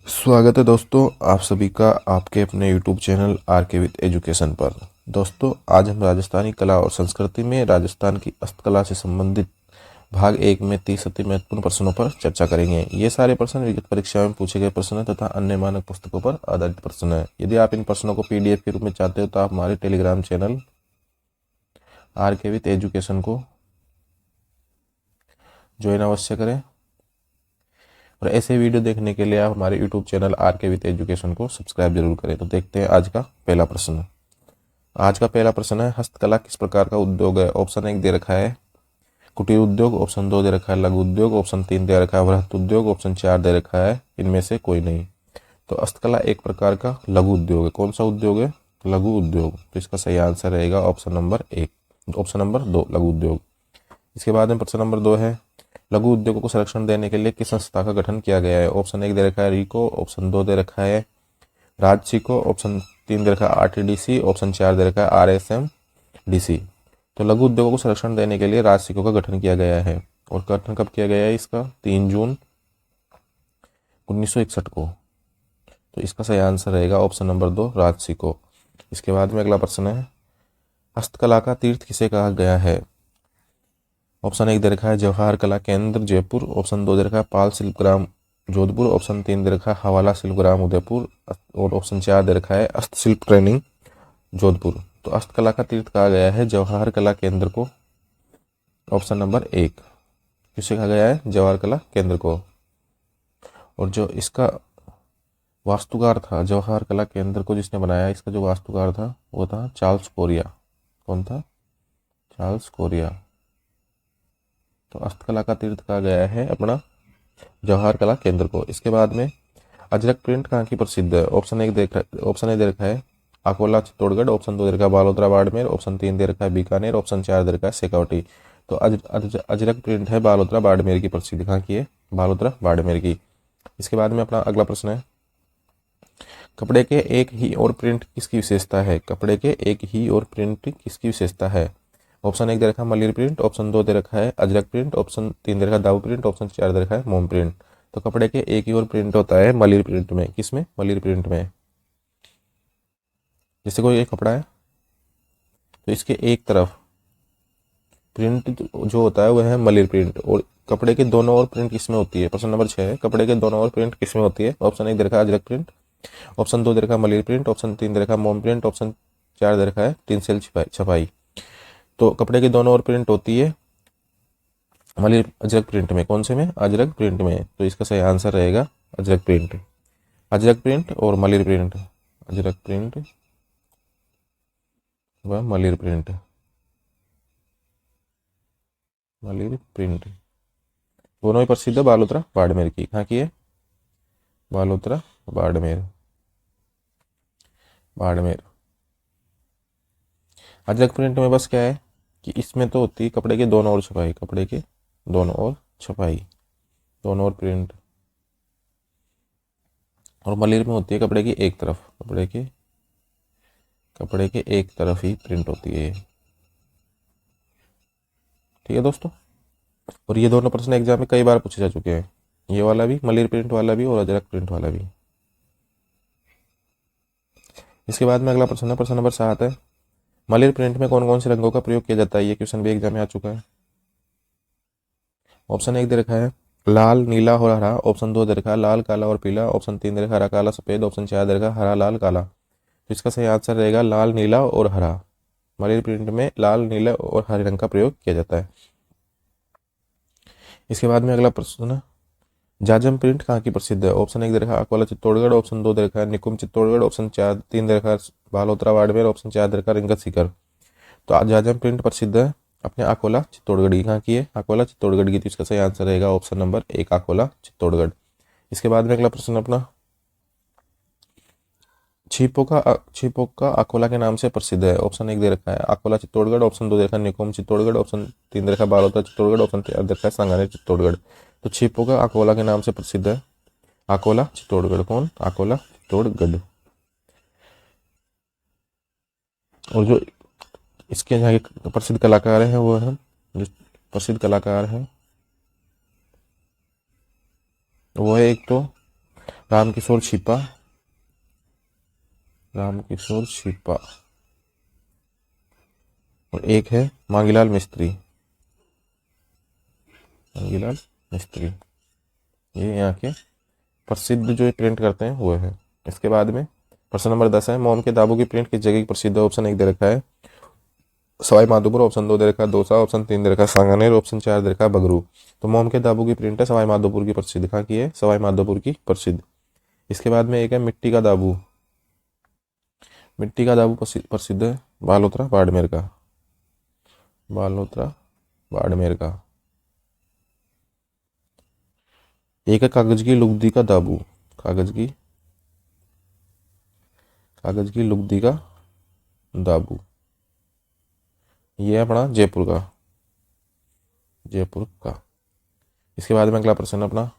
स्वागत है दोस्तों, आप सभी का आपके अपने YouTube चैनल आर के विद एजुकेशन पर। दोस्तों, आज हम राजस्थानी कला और संस्कृति में राजस्थान की हस्तकला से संबंधित भाग 1 में 30 अति महत्वपूर्ण प्रश्नों पर चर्चा करेंगे। ये सारे प्रश्न लिखित परीक्षा में पूछे गए प्रश्न हैं तथा अन्य मानक पुस्तकों पर आधारित प्रश्न हैं। यदि आप इन प्रश्नों को PDF के रूप में चाहते हो तो आप हमारे टेलीग्राम चैनल आर के विद एजुकेशन को ज्वाइन अवश्य करें और ऐसे वीडियो देखने के लिए आप हमारे YouTube चैनल आर के विद एजुकेशन को सब्सक्राइब जरूर करें। तो देखते हैं आज का पहला प्रश्न। आज का पहला प्रश्न है, हस्तकला किस प्रकार का उद्योग है? ऑप्शन 1 दे रखा है कुटीर उद्योग, ऑप्शन 2 दे रखा है लघु उद्योग, ऑप्शन 3 दे रखा है वृहत उद्योग, ऑप्शन 4 दे रखा है इनमें से कोई नहीं। तो हस्तकला एक प्रकार का लघु उद्योग है। कौन सा उद्योग है? लघु उद्योग। तो इसका सही आंसर रहेगा ऑप्शन नंबर 2 लघु उद्योग। इसके बाद में प्रश्न नंबर 2 है, लघु उद्योगों को संरक्षण देने के लिए किस संस्था का गठन किया गया है? ऑप्शन 1 दे रखा है रीको, ऑप्शन 2 दे रखा है राजसिको, ऑप्शन 3 दे रखा है RTDC, ऑप्शन 4 दे रखा है RSMDC। तो लघु उद्योगों को संरक्षण देने के लिए राजसिको का गठन किया गया है। और गठन कब किया गया है इसका? 3 जून 1961 को। तो इसका सही आंसर रहेगा ऑप्शन नंबर 2 राजसिको। इसके बाद में अगला प्रश्न है, हस्तकला का तीर्थ किसे कहा गया है? ऑप्शन 1 दे रखा है जवाहर कला केंद्र जयपुर, ऑप्शन 2 दे रखा है पाल शिल्पग्राम जोधपुर, ऑप्शन 3 दे रखा है हवाला शिल्पग्राम उदयपुर और ऑप्शन 4 दे रखा है हस्तशिल्प ट्रेनिंग जोधपुर। तो हस्तकला का तीर्थ कहा गया है जवाहर कला केंद्र को। ऑप्शन नंबर 1 किसे कहा गया है? जवाहर कला केंद्र को। और जो इसका वास्तुकार था जवाहर कला केंद्र को जिसने बनाया, इसका जो वास्तुकार था वो था चार्ल्स कोरिया। कौन था? Charles Korea. तो हस्तकला का तीर्थ कहा गया है अपना जवाहर कला केंद्र को। इसके बाद में अजरक प्रिंट कहाँ की प्रसिद्ध है? ऑप्शन ए दे रखा है अकोला चित्तौड़गढ़, ऑप्शन 2 दे रखा है बालोतरा बाड़मेर, ऑप्शन 3 दे रखा है बीकानेर, ऑप्शन 4 दे रखा है शेखावटी। तो अजरक प्रिंट है बालोतरा बाड़मेर की प्रसिद्ध। कहाँ की है? बालोतरा बाड़मेर की। इसके बाद में अपना अगला प्रश्न है, कपड़े के एक ही और प्रिंट किसकी विशेषता है? कपड़े के एक ही और प्रिंट किसकी विशेषता है? ऑप्शन 1 दे रखा है मलिर प्रिंट, ऑप्शन 2 दे रखा है अजरक प्रिंट, ऑप्शन 3 दे रखा है दाऊ प्रिंट, ऑप्शन 4 दे रखा है मोम प्रिंट। तो कपड़े के एक ही और प्रिंट होता है मलिर प्रिंट में। किसमें? मलिर प्रिंट में। जैसे कोई एक कपड़ा है तो इसके एक तरफ प्रिंट जो होता है वह है मलिर प्रिंट, और कपड़े के दोनों ओर प्रिंट किसमें होती है? प्रश्न नंबर 6 है, कपड़े के दोनों ओर प्रिंट किसमें होती है? ऑप्शन 1 दे रखा है अजरक प्रिंट, ऑप्शन 2 दे रखा है मलिर प्रिंट, ऑप्शन 3 दे रखा है मोम प्रिंट, ऑप्शन 4 दे रखा है टिंसल छपाई। तो कपड़े के दोनों ओर प्रिंट होती है मलिर अजरक प्रिंट में। कौन से में? अजरक प्रिंट में। तो इसका सही आंसर रहेगा अजरक प्रिंट। अजरक प्रिंट और मलिर प्रिंट, अजरक प्रिंट व मलिर प्रिंट, मलिर प्रिंट दोनों ही प्रसिद्ध है बालोतरा बाड़मेर की। कहाँ की है? बालोतरा बाड़मेर, बाड़मेर। अजरक प्रिंट में बस क्या है कि इसमें तो होती है कपड़े के दोनों ओर छपाई, कपड़े के दोनों ओर छपाई, दोनों ओर प्रिंट। और मलिर में होती है कपड़े की एक तरफ, कपड़े के एक तरफ ही प्रिंट होती है। ठीक है दोस्तों। और ये दोनों प्रश्न एग्जाम में कई बार पूछे जा चुके हैं, ये वाला भी, मलिर प्रिंट वाला भी और अजरक प्रिंट वाला भी। इसके बाद में अगला प्रश्न है, प्रश्न नंबर 7 है, मलिर प्रिंट में कौन कौन से रंगों का प्रयोग किया जाता है? ये क्वेश्चन भी एग्जाम में आ चुका है। ऑप्शन 1 दे रखा है लाल नीला और हरा, ऑप्शन 2 दे रखा है लाल काला और पीला, ऑप्शन 3 दे रखा है हरा काला सफेद, ऑप्शन 4 दे रखा है हरा लाल काला। तो इसका सही आंसर रहेगा लाल नीला और हरा। मलिर प्रिंट में लाल नीला और हरे रंग का प्रयोग किया जाता है। इसके बाद में अगला प्रश्न है, जाजम प्रिंट कहाँ की प्रसिद्ध है? ऑप्शन 1 दे रखा है अकोला चित्तौड़गढ़, ऑप्शन 2 दे रखा है निकुंज चित्तौड़गढ़, ऑप्शन 3 दे रखा है बालोतरा बाड़मेर, ऑप्शन 4 दे रखा है रिंगत सीकर। तो जाजम प्रिंट प्रसिद्ध है अपने अकोला चित्तौड़गढ़ की। कहाँ की है? अकोला चित्तौड़गढ़ की। तो इसका सही आंसर रहेगा ऑप्शन नंबर 1 अकोला चित्तौड़गढ़। इसके बाद में अगला प्रश्न अपना, छिपोका अकोला के नाम से प्रसिद्ध है। ऑप्शन 1 दे रखा है अकोला चित्तौड़गढ़, ऑप्शन 2 दे रखा है निकुंज चित्तौड़गढ़, ऑप्शन 3 दे रखा है बालोतरा चित्तौड़गढ़, ऑप्शन 4 दे रखा है सांगानेर चित्तौड़गढ़। तो छिपोका अकोला के नाम से प्रसिद्ध है अकोला चित्तौड़गढ़। कौन? अकोला चित्तौड़गढ़। और जो इसके यहाँ के प्रसिद्ध कलाकार हैं वो है, जो प्रसिद्ध कलाकार हैं वो है एक तो रामकिशोर छिपा, रामकिशोर छिपा। और एक है मांगीलाल मिस्त्री, मांगीलाल मिस्त्री। ये यहाँ के प्रसिद्ध जो प्रिंट करते हैं वो है। इसके बाद में प्रश्न नंबर 10 है, मोम के दाबों की प्रिंट किस जगह की प्रसिद्ध है? ऑप्शन 1 दे रखा है सवाई माधोपुर, ऑप्शन 2 दे रखा है दौसा, ऑप्शन 3 दे रखा है सांगानेर, ऑप्शन 4 दे रखा है बगरू। तो मोम के दाबों की प्रिंट है सवाई माधोपुर की प्रसिद्ध। कहाँ की है? सवाई माधोपुर की प्रसिद्ध। इसके बाद में एक है मिट्टी का दाबू, मिट्टी का दाबू प्रसिद्ध है बालोतरा बाड़मेर का, बालोतरा बाड़मेर का। एक है कागज की लुगदी का दाबू, कागज की लुगदी का दाबू, ये है अपना जयपुर का, जयपुर का। इसके बाद में अगला प्रश्न अपना,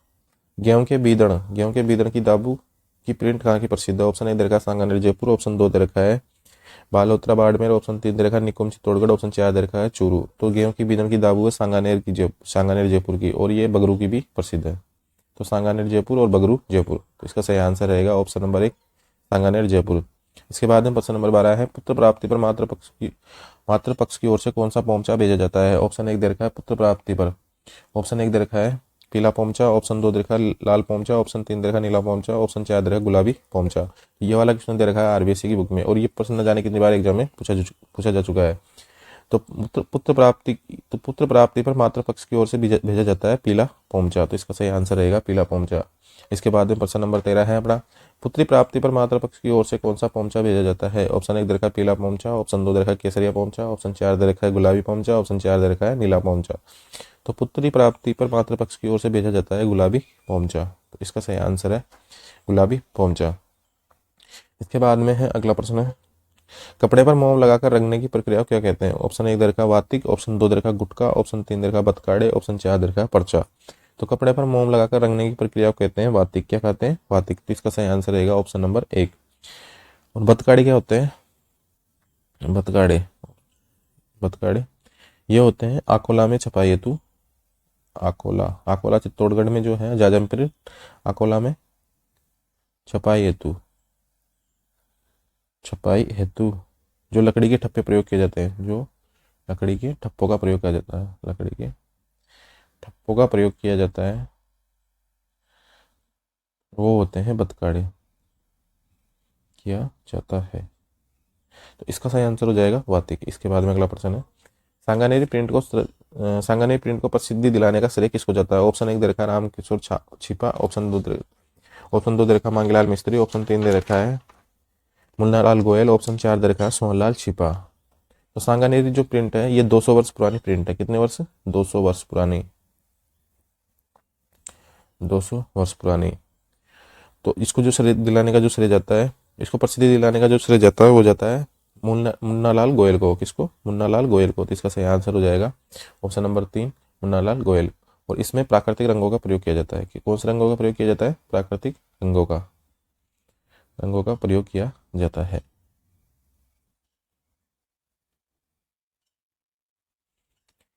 गेहूं के बीदड़ की दाबू की प्रिंट कहाँ की प्रसिद्ध है? ऑप्शन 1 दे रखा है सांगानेर जयपुर, ऑप्शन 2 दे रखा है बालोतरा बाड़मेर, ऑप्शन 3 दे रखा है निकुंज चित्तौड़गढ़, ऑप्शन 4 दे रखा है चूरू। तो गेहूं की बीदड़ की दाबू है सांगानेर जयपुर की, और ये बगरू की भी प्रसिद्ध है। तो सांगानेर जयपुर और बगरू जयपुर। तो इसका सही आंसर रहेगा ऑप्शन नंबर 1 सांगानेर जयपुर। इसके बाद में प्रश्न नंबर 12 है, पुत्र प्राप्ति पर मातृ पक्ष की ओर से कौन सा पोमचा भेजा जाता है? ऑप्शन 1 दे रखा है पुत्र प्राप्ति पर, ऑप्शन 1 दे रखा है पीला पोमचा, ऑप्शन 2 दे रखा है लाल पोमचा, ऑप्शन 3 दे रखा है नीला पोमचा, ऑप्शन 4 दे रखा है गुलाबी पोमचा। ये वाला क्वेश्चन दे रखा है आरबीएससी की बुक में, और ये प्रश्न न जाने कितनी बार एग्जाम में पूछा जा चुका है। तो पुत्र प्राप्ति पर मातृ पक्ष की ओर से भेजा जाता है पीला पोमचा। तो इसका सही आंसर रहेगा पीला पोमचा। इसके बाद में प्रश्न नंबर 13 है अपना, पुत्री प्राप्ति पर मातृ पक्ष की ओर से कौन सा पोमचा भेजा जाता है? ऑप्शन 1 दे रखा है पीला पोमचा, ऑप्शन 2 दे रखा है केसरिया पोमचा, ऑप्शन 4 दे रखा है गुलाबी पोमचा, ऑप्शन 4 दे रखा है नीला पोमचा। तो पुत्री प्राप्ति पर मातृ पक्ष की ओर से भेजा जाता है गुलाबी पोमचा। तो इसका सही आंसर है गुलाबी पोमचा। इसके बाद में है अगला प्रश्न है, कपड़े पर मोम लगाकर रंगने की प्रक्रिया को क्या कहते हैं? ऑप्शन 1 दे रखा है वातिक, ऑप्शन 2 दे रखा है गुटका, ऑप्शन 3 दे रखा है बतकाड़े, ऑप्शन 4 दे रखा है पर्चा। तो कपड़े पर मोम लगाकर रंगने की प्रक्रिया को कहते हैं वातिक। क्या कहते हैं? वातिक। तो इसका सही आंसर रहेगा ऑप्शन नंबर 1। और बतकाड़े क्या होते हैं? बतकाड़े ये होते हैं आकोला में छपाई हेतु, आकोला चित्तौड़गढ़ में जो है जाजमपुर आकोला में छपाई हेतु जो लकड़ी के ठप्पे प्रयोग किए जाते हैं, जो लकड़ी के ठप्पों का प्रयोग किया जाता है, लकड़ी के ठप्पों का प्रयोग किया जाता है, वो होते हैं बतकाड़े किया जाता है। तो इसका सही आंसर हो जाएगा वातिक। इसके बाद में अगला प्रश्न है, सांगानेरी प्रिंट को प्रसिद्धि दिलाने का श्रेय किसको जाता है? ऑप्शन 1 दे रखा है रामकिशोर छिपा, ऑप्शन 2 दे रखा है मांगीलाल मिस्त्री, ऑप्शन 3 दे रखा है मुन्नालाल गोयल, ऑप्शन 4 दे रखा है सोहनलाल छिपा। तो सांगानेरी जो प्रिंट है ये 200 वर्ष पुरानी प्रिंट है। कितने वर्ष? 200 वर्ष पुरानी, 200 वर्ष पुरानी। तो इसको जो श्रेय दिलाने का जो श्रेय जाता है, इसको प्रसिद्धि दिलाने का जो श्रेय जाता है वो जाता है मुन्नालाल गोयल को। किसको? मुन्नालाल गोयल को। तो इसका सही आंसर हो जाएगा ऑप्शन नंबर 3 मुन्नालाल गोयल। और इसमें प्राकृतिक रंगों का प्रयोग किया जाता है। कि कौन से रंगों का प्रयोग किया जाता है? प्राकृतिक रंगों का प्रयोग किया जाता है।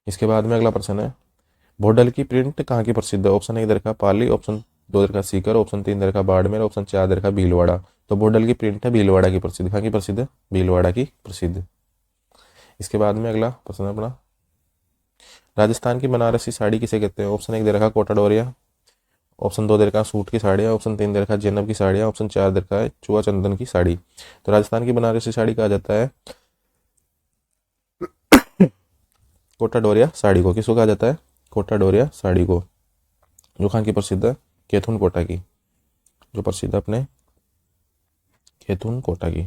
इसके बाद में अगला प्रश्न है, भोडल की प्रिंट कहाँ की प्रसिद्ध है? ऑप्शन 1 दे रखा पाली, ऑप्शन 2 दे रखा सीकर, ऑप्शन 3 दे रखा बाड़मेर, ऑप्शन 4 दे रखा भीलवाड़ा। तो भोडल की प्रिंट है भीलवाड़ा की प्रसिद्ध। कहाँ की प्रसिद्ध है? भीलवाड़ा की प्रसिद्ध। इसके बाद में अगला प्रश्न है अपना, राजस्थान की बनारसी साड़ी किसे कहते हैं? ऑप्शन 1 दे रखा कोटा डोरिया, ऑप्शन 2 दे रखा सूट की साड़ियाँ, ऑप्शन 3 दे रखा जैनब की साड़ियाँ, ऑप्शन 4 दे रखा है चुआ चंदन की साड़ी। तो राजस्थान की बनारसी साड़ी कहा जाता है कोटा डोरिया साड़ी को। किसको कहा जाता है? कोटा डोरिया साड़ी को। जो कहाँ की प्रसिद्ध है? कैथून कोटा की, जो प्रसिद्ध है अपने कैथून कोटा की।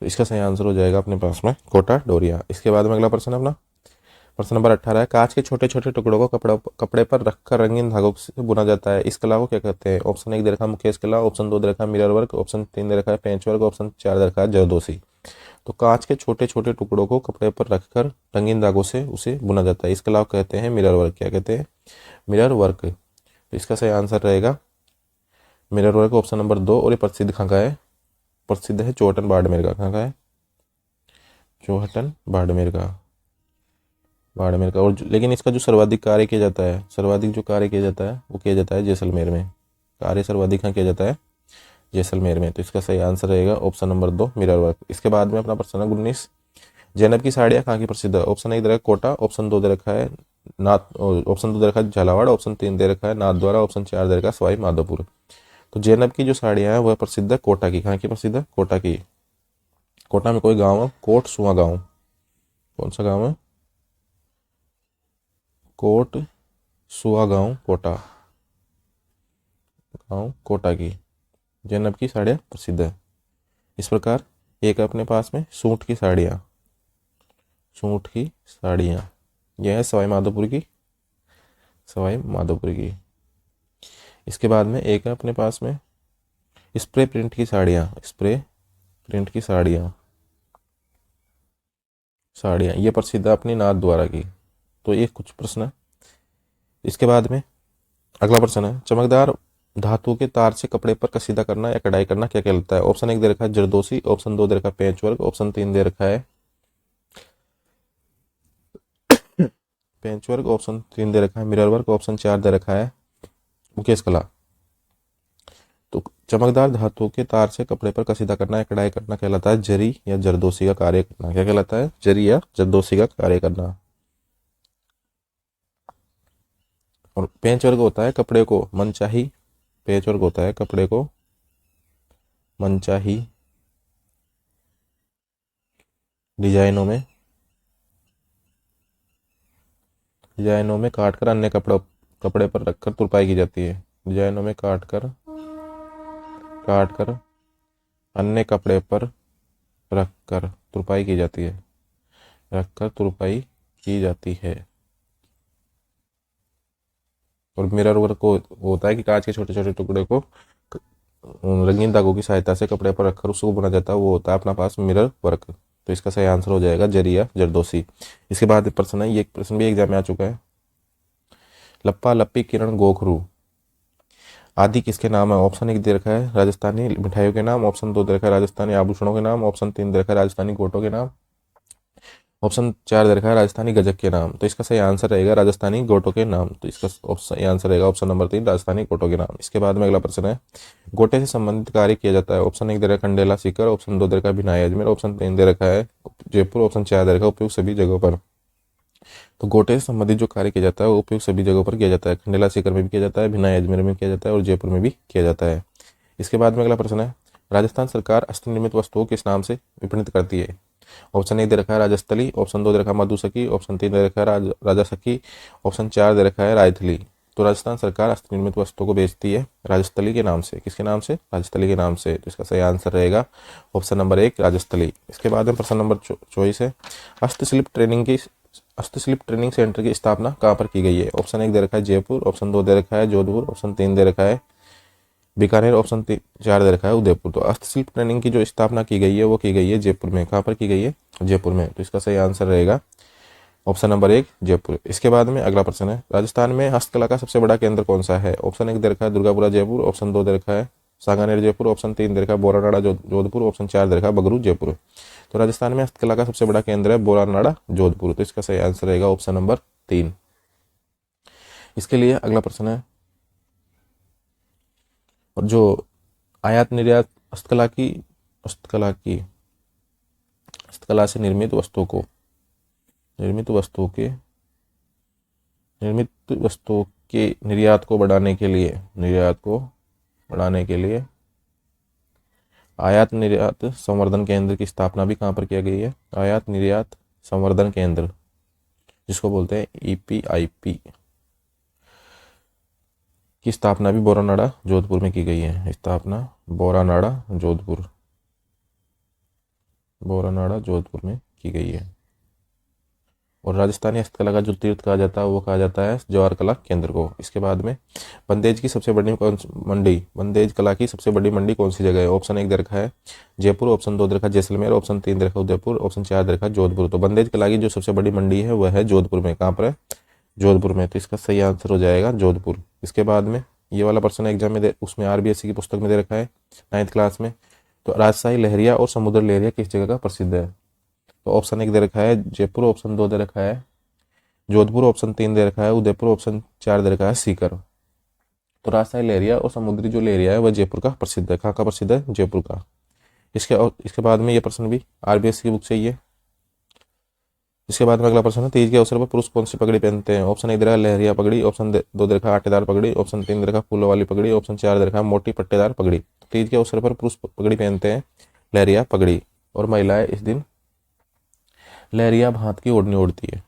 तो इसका सही आंसर हो जाएगा अपने पास में कोटा डोरिया। इसके बाद में अगला प्रश्न है अपना, प्रश्न नंबर 18 है, कांच के छोटे छोटे टुकड़ों को कपड़े पर रखकर रंगीन धागों से बुना जाता है। इस कला को क्या कहते हैं? ऑप्शन 1 दे रखा मुकेश कला, ऑप्शन 2 दे रखा मिरर वर्क, ऑप्शन 3 दे रखा है पेंच वर्क, ऑप्शन 4 दे रखा है जरदोसी। तो कांच के छोटे छोटे टुकड़ों को कपड़े पर रखकर रंगीन धागों से उसे बुना जाता है। इस कला को कहते हैं मिरर वर्क। क्या कहते हैं? Mirror work. तो इसका सही आंसर रहेगा मिरर वर्क ऑप्शन नंबर 2। और ये प्रसिद्ध कहाँ का है? प्रसिद्ध है चौहटन बाड़मेर का। कहाँ का है? चौहटन बाड़मेर का। बाड़मेर का। और लेकिन इसका जो सर्वाधिक कार्य किया जाता है, सर्वाधिक जो कार्य किया जाता है वो किया जाता है जैसलमेर में। कार्य सर्वाधिक कहाँ किया जाता है? जैसलमेर में। तो इसका सही आंसर रहेगा ऑप्शन नंबर 2 मिरर वर्क। इसके बाद में अपना प्रश्न नंबर 19, जैनब की साड़ियाँ कहाँ की प्रसिद्ध है? ऑप्शन 1 दे रखा है कोटा, ऑप्शन 2 दे रखा है ऑप्शन 2 दे रखा है झालावाड़, ऑप्शन 3 दे रखा है नाथद्वारा, ऑप्शन 4 दे रखा है सवाई माधोपुर। तो जैनब की जो साड़ियाँ हैं वह प्रसिद्ध है कोटा की। कहाँ की प्रसिद्ध है? कोटा की। कोटा में कोई गाँव है, कोट सुआ गाँव। कौन सा गाँव है? कोट सुआ गाँव, कोटा गाँव, कोटा की जैनब की साड़ियाँ प्रसिद्ध है। इस प्रकार एक अपने पास में सूट की साड़ियाँ, सूट की साड़ियाँ, यह है सवाई माधोपुर की, सवाई माधोपुर की। इसके बाद में एक है अपने पास में स्प्रे प्रिंट की साड़ियाँ, स्प्रे प्रिंट की साड़ियाँ, साड़ियाँ ये प्रसिद्ध है अपनी नाथ द्वारा की। तो ये कुछ प्रश्न है। इसके बाद में अगला प्रश्न है, चमकदार धातु के तार से कपड़े पर कसीदा करना या कढ़ाई करना क्या कहलाता है? ऑप्शन 1 दे रखा है जरदोसी, ऑप्शन 2 दे रखा है पेंच वर्क, ऑप्शन 3 दे रखा है पेंच वर्क, ऑप्शन 3 दे रखा है मिरर वर्क, ऑप्शन 4 दे रखा है मुकेश कला। तो चमकदार धातु के तार से कपड़े पर कसीदा करना या कढ़ाई करना कहलाता है जरी या जरदोसी का कार्य करना। क्या कहलाता है? जरी या जरदोसी का कार्य करना। और पेंच वर्क होता है कपड़े को मनचाही, पेंच वर्क होता है कपड़े को मनचाही डिजाइनों में काटकर अन्य कपड़े पर रखकर तुरपाई की जाती है। डिजाइनों में काटकर अन्य कपड़े पर रखकर तुरपाई की जाती है, रखकर तुरपाई की जाती है। और मिरर वर्क को होता है कि कांच के छोटे छोटे टुकड़े को रंगीन धागों की सहायता से कपड़े पर रखकर उसको बुना जाता है, वो होता है अपना पास मिरर वर्क। तो इसका सही आंसर हो जाएगा जरी या जरदोसी। इसके बाद प्रश्न है, ये प्रश्न भी एग्जाम में आ चुका है, लप्पा लप्पी किरण गोखरू आदि किसके नाम है? ऑप्शन 1 दे रखा है राजस्थानी मिठाइयों के नाम, ऑप्शन 2 दे रखा है राजस्थानी आभूषणों के नाम, ऑप्शन 3 दे रखा है राजस्थानी गोटों के नाम, ऑप्शन 4 दे रखा है राजस्थानी गजक के नाम। तो इसका सही आंसर रहेगा राजस्थानी गोटों के नाम। तो इसका सही आंसर रहेगा ऑप्शन नंबर 3 राजस्थानी गोटों के नाम। इसके बाद में अगला प्रश्न है, गोटे से संबंधित कार्य किया जाता है। ऑप्शन 1 दे रखा है खंडेला सीकर, ऑप्शन 2 दे रखा है भिनाई अजमेर, ऑप्शन 3 दे रखा है जयपुर, ऑप्शन 4 दे रखा है उपयुक्त सभी जगहों पर। तो गोटे से संबंधित जो कार्य किया जाता है वो उपयुक्त सभी जगहों पर किया जाता है। खंडेला सीकर में भी किया जाता है, भिनाई अजमेर में किया जाता है और जयपुर में भी किया जाता है। इसके बाद में अगला प्रश्न है, राजस्थान सरकार हस्त निर्मित वस्तुओं किस नाम से विपणित करती है? ऑप्शन 1 दे रखा है राजस्थली, ऑप्शन 2 दे रखा है मधुसखी, ऑप्शन 3 दे रखा है राजा सखी, ऑप्शन 4 दे रखा है रायथली। तो राजस्थान सरकार हस्त निर्मित वस्तुओं को बेचती है राजस्थली के नाम से। किसके नाम से? राजस्थली के नाम से। तो इसका सही आंसर रहेगा ऑप्शन नंबर 1 राजस्थली। इसके बाद में प्रश्न नंबर 24 है, हस्तशिल्प ट्रेनिंग सेंटर की स्थापना कहाँ पर की गई है? ऑप्शन 1 दे रखा है जयपुर, ऑप्शन 2 दे रखा है जोधपुर, ऑप्शन 3 दे रखा है बीकानेर, ऑप्शन 4 दे रखा है उदयपुर। तो हस्तशिल्प ट्रेनिंग की जो स्थापना की गई है वो की गई है जयपुर में। कहाँ पर की गई है? जयपुर में। तो इसका सही आंसर रहेगा ऑप्शन नंबर 1 जयपुर। इसके बाद में अगला प्रश्न है, राजस्थान में हस्तकला का सबसे बड़ा केंद्र कौन सा है? ऑप्शन 1 दे रखा है दुर्गापुरा जयपुर, ऑप्शन 2 दे रखा है सांगानेर जयपुर, ऑप्शन 3 दे रखा है बोरानाड़ा जोधपुर, ऑप्शन 4 दे रखा है बगरू जयपुर। तो राजस्थान में हस्तकला का सबसे बड़ा केंद्र है बोरानाड़ा जोधपुर। तो इसका सही आंसर रहेगा ऑप्शन नंबर 3। इसके लिए अगला प्रश्न है, और जो आयात निर्यात हस्तकला से निर्मित वस्तुओं के निर्यात को बढ़ाने के लिए आयात निर्यात संवर्धन केंद्र की स्थापना भी कहाँ पर किया गई है? आयात निर्यात संवर्धन केंद्र, जिसको बोलते हैं EPIP, की स्थापना भी बोरानाड़ा जोधपुर में की गई है। स्थापना बोरानाड़ा जोधपुर में की गई है। और राजस्थानी हस्तकला का जो तीर्थ कहा जाता है वो कहा जाता है जवाहर कला केंद्र को। इसके बाद में बंदेज कला की सबसे बड़ी मंडी कौन सी जगह है? ऑप्शन 1 दे रखा है जयपुर, ऑप्शन 2 दे रखा है जैसलमेर, ऑप्शन 3 दे रखा है उदयपुर, ऑप्शन 4 दे रखा है जोधपुर। तो बंदेज कला की जो सबसे बड़ी मंडी है वह है जोधपुर में। कहाँ पर है? जोधपुर में। तो इसका सही आंसर हो जाएगा जोधपुर। इसके बाद में ये वाला प्रश्न एग्जाम में उसमें RBSC की पुस्तक में दे रखा है 9th क्लास में। तो राजशाही लहरिया और समुद्र लहरिया किस जगह का प्रसिद्ध है? तो ऑप्शन 1 दे रखा है जयपुर, ऑप्शन 2 दे रखा है जोधपुर ऑप्शन 3 दे रखा है, उदयपुर ऑप्शन 4 दे रखा है, सीकर। तो राजशाही लहरिया और समुद्री जो लहरिया है वह जयपुर का प्रसिद्ध है। कहाँ का प्रसिद्ध है? जयपुर का। इसके बाद में ये प्रश्न भी आरबीएससी की बुक से ही है। इसके बाद में अगला प्रश्न है, तीज के अवसर पर पुरुष कौन सी पगड़ी पहनते हैं? ऑप्शन 1 दे रखा है लहरिया पगड़ी, ऑप्शन 2 दे रखा है आटेदार पगड़ी, ऑप्शन 3 दे रखा है फूलों वाली पगड़ी, ऑप्शन 4 दे रखा है मोटी पट्टेदार पगड़ी। तीज के अवसर पर पुरुष पगड़ी पहनते हैं लहरिया पगड़ी, और महिलाएं इस दिन लहरिया भात की ओढ़नी ओढ़ती है।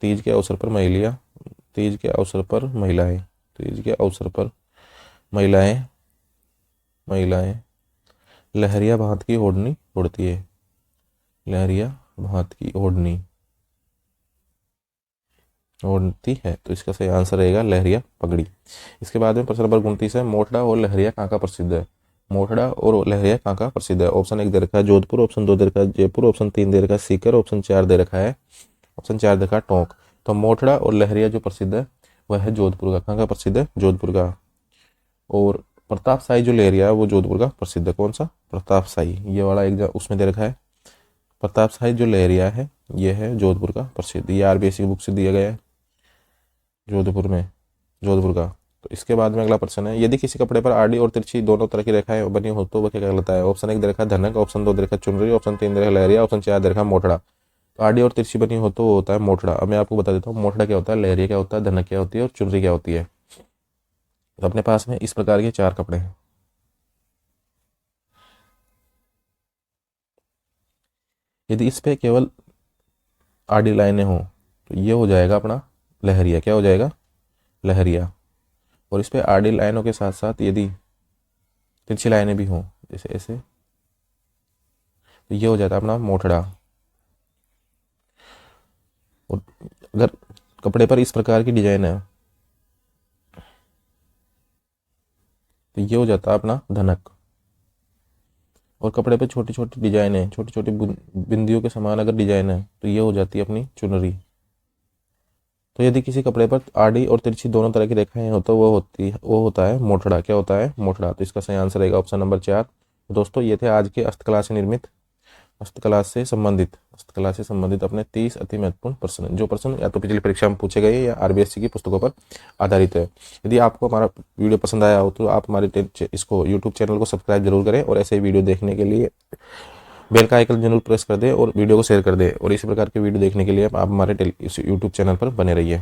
तीज के अवसर पर महिलाएं तीज के अवसर पर महिलाएं लहरिया भात की ओढ़नी ओढ़ती है। लहरिया भात की ओढ़नी ओढ़ती है, तो इसका सही आंसर रहेगा लहरिया पगड़ी। इसके बाद में प्रश्न नंबर 29 है, मोठड़ा और लहरिया कहाँ का प्रसिद्ध है? मोठड़ा और लहरिया कहाँ का प्रसिद्ध है? ऑप्शन 1 दे रखा है जोधपुर, ऑप्शन 2 दे रखा है जयपुर, ऑप्शन 3 दे रखा है सीकर, ऑप्शन 4 दे रखा है टोंक। तो मोठड़ा और लहरिया जो प्रसिद्ध है वह है जोधपुर का। कहाँ का प्रसिद्ध है? जोधपुर का। और प्रतापशाही जो लहरिया है वो जोधपुर का प्रसिद्ध है। कौन सा? प्रतापशाही। ये वाला एग्जाम उसमें दे रखा है, प्रतापशाही जो लहरिया है ये है जोधपुर का प्रसिद्ध। ये आरबीएससी की बुक से दिया गया है, जोधपुर का। तो इसके बाद में अगला प्रश्न है, यदि किसी कपड़े पर आड़ी और तिरछी दोनों तरह की रेखाएं बनी हो तो वह क्या कहलाता है? ऑप्शन 1 दे रखा है धनक, ऑप्शन 2 दे रखा है चुनरी, ऑप्शन 3 दे रखा है लहरिया, ऑप्शन 4 दे रखा है मोठड़ा। तो आड़ी और तिरछी बनी हो तो वो होता है मोठड़ा। अब मैं आपको बता देता हूँ मोठड़ा क्या होता है, लहरिया क्या होता है, धनक क्या होती है और चुनरी क्या होती है। तो अपने पास में इस प्रकार के 4 कपड़े हैं। यदि इस पे केवल आड़ी लाइनें हो तो ये हो जाएगा अपना लहरिया। क्या हो जाएगा? लहरिया। और इस पे आड़ी लाइनों के साथ साथ यदि तिरछी लाइनें भी हों जैसे ऐसे, तो ये हो जाता है अपना मोठड़ा। और अगर कपड़े पर इस प्रकार की डिजाइन है तो ये हो जाता है अपना धनक। और कपड़े पे छोटी छोटी डिजाइन है, छोटी छोटी बिंदियों के समान अगर डिजाइन है तो ये हो जाती है अपनी चुनरी। तो यदि किसी कपड़े पर आड़ी और तिरछी दोनों तरह की रेखाएं हो तो वो होता है मोठड़ा। क्या होता है? मोठड़ा। तो इसका सही आंसर रहेगा ऑप्शन नंबर 4। तो दोस्तों ये थे आज के हस्तकला से संबंधित अपने 30 अति महत्वपूर्ण प्रश्न, जो प्रश्न या तो पिछली परीक्षा में पूछे गए या आरबीएससी की पुस्तकों पर आधारित है। यदि आपको हमारा वीडियो पसंद आया हो तो आप हमारे इसको यूट्यूब चैनल को सब्सक्राइब जरूर करें, और ऐसे ही वीडियो देखने के लिए बेल का आइकन जरूर प्रेस कर दें और वीडियो को शेयर कर दें। और इसी प्रकार के वीडियो देखने के लिए आप हमारे यूट्यूब चैनल पर बने रहिए।